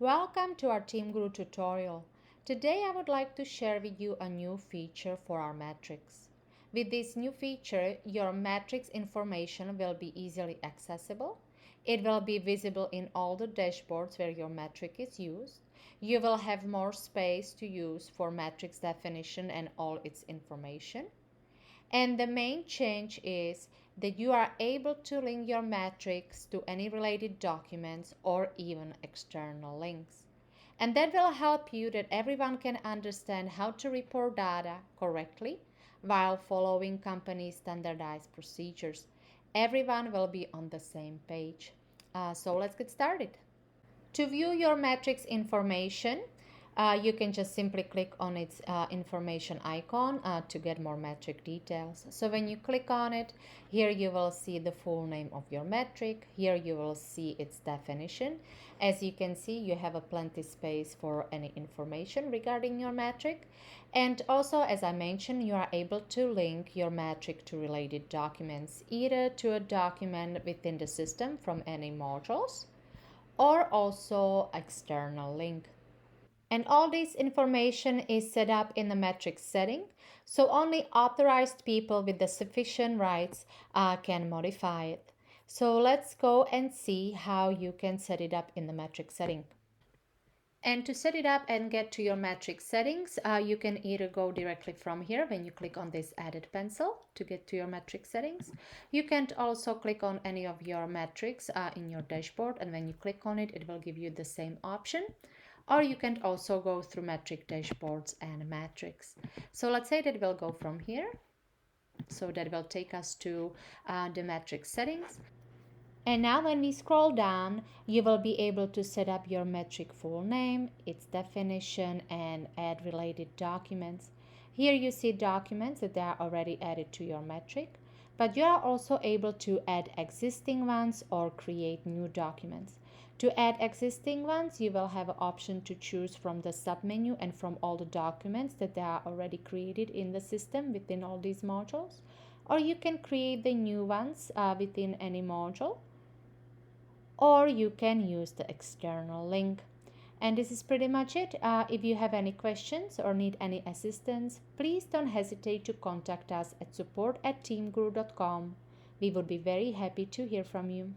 Welcome to our TeamGuru tutorial. Today I would like to share with you a new feature for our metrics. With this new feature, your metrics information will be easily accessible. It will be visible in all the dashboards where your metric is used. You will have more space to use for metrics definition and all its information. And the main change is that you are able to link your metrics to any related documents or even external links. And that will help you that everyone can understand how to report data correctly while following company standardized procedures. Everyone will be on the same page. So let's get started. To view your metrics information, you can just simply click on its information icon to get more metric details. So when you click on it, here you will see the full name of your metric. Here you will see its definition. As you can see, you have a plenty space for any information regarding your metric. And also, as I mentioned, you are able to link your metric to related documents, either to a document within the system from any modules, or also external link. And all this information is set up in the metrics setting, so only authorized people with the sufficient rights can modify it. So let's go and see how you can set it up in the metrics setting. And to set it up and get to your metric settings, you can either go directly from here when you click on this added pencil to get to your metric settings. You can also click on any of your metrics in your dashboard, and when you click on it, it will give you the same option. Or you can also go through metric dashboards and metrics. So let's say that we'll go from here. So that will take us to the metric settings. And now when we scroll down, you will be able to set up your metric full name, its definition, and add related documents. Here you see documents that are already added to your metric, but you are also able to add existing ones or create new documents. To add existing ones, you will have an option to choose from the submenu and from all the documents that are already created in the system within all these modules. Or you can create the new ones within any module, or you can use the external link. And this is pretty much it. If you have any questions or need any assistance, please don't hesitate to contact us at support@teamguru.com. We would be very happy to hear from you.